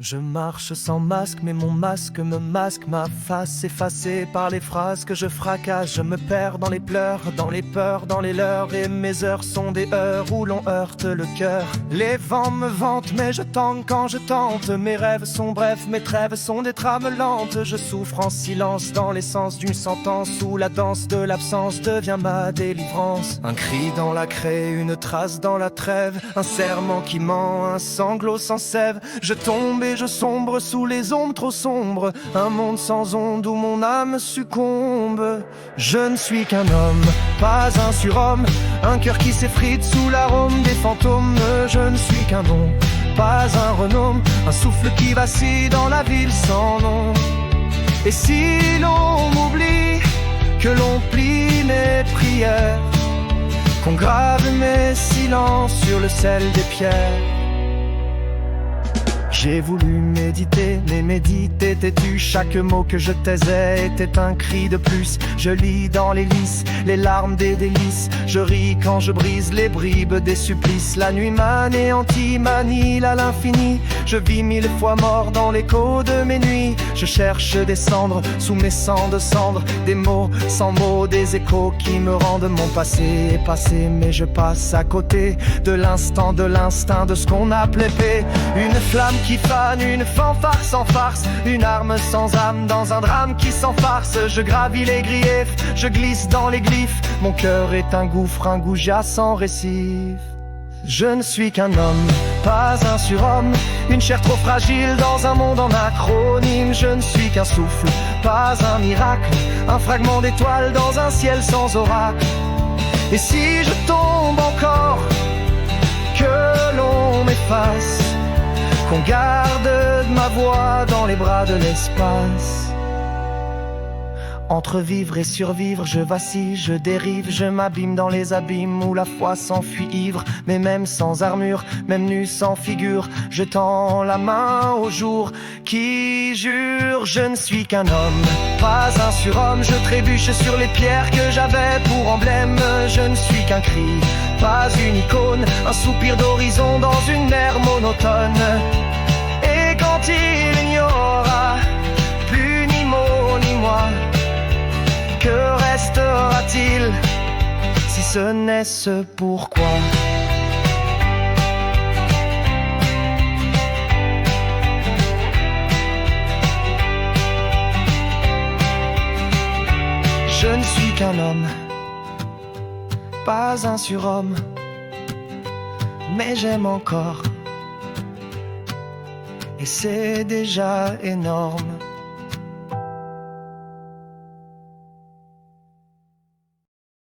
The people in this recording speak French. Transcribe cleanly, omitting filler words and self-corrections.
Je marche sans masque, mais mon masque me masque ma face, effacée par les phrases que je fracasse. Je me perds dans les pleurs, dans les peurs, dans les leurs, et mes heures sont des heures où l'on heurte le cœur. Les vents me vantent, mais je tente quand je tente. Mes rêves sont brefs, mes trêves sont des trames lentes. Je souffre en silence dans l'essence d'une sentence où la danse de l'absence devient ma délivrance. Un cri dans la craie, une trace dans la trêve, un serment qui ment, un sanglot sans sève. Je tombe et je sombre sous les ombres trop sombres, un monde sans ondes où mon âme succombe. Je ne suis qu'un homme, pas un surhomme, un cœur qui s'effrite sous l'arôme des fantômes. Je ne suis qu'un nom, pas un renom, un souffle qui vacille dans la ville sans nom. Et si l'on m'oublie, que l'on plie mes prières, qu'on grave mes silences sur le sel des pierres. J'ai voulu méditer, mais méditer têtu. Chaque mot que je taisais était un cri de plus. Je lis dans les lys les larmes des délices. Je ris quand je brise les bribes des supplices. La nuit m'anéantit, m'annihile à l'infini. Je vis mille fois mort dans l'écho de mes nuits. Je cherche des cendres sous mes sangs de cendres, des mots sans mots, des échos qui me rendent mon passé est passé. Mais je passe à côté de l'instant, de l'instinct, de ce qu'on appelait paix. Une flamme qui fane, une fanfare sans farce, une arme sans âme dans un drame qui s'enfarce. Je gravis les griefs, je glisse dans les glyphes. Mon cœur est un gouffre, un goujat sans récif. Je ne suis qu'un homme, pas un surhomme, une chair trop fragile dans un monde en acronyme. Je ne suis qu'un souffle, pas un miracle, un fragment d'étoile dans un ciel sans oracle. Et si je tombe encore, que l'on m'efface, qu'on garde ma voix dans les bras de l'espace. Entre vivre et survivre, je vacille, je dérive, je m'abîme dans les abîmes où la foi s'enfuit ivre. Mais même sans armure, même nu sans figure, je tends la main au jour qui jure. Je ne suis qu'un homme, pas un surhomme, je trébuche sur les pierres que j'avais pour emblème. Je ne suis qu'un cri, pas une icône, un soupir d'horizon dans une mer monotone. Et quand il n'y aura plus ni mots ni moi, que restera-t-il si ce n'est ce pourquoi? Je ne suis qu'un homme, pas un surhomme, mais j'aime encore, et c'est déjà énorme.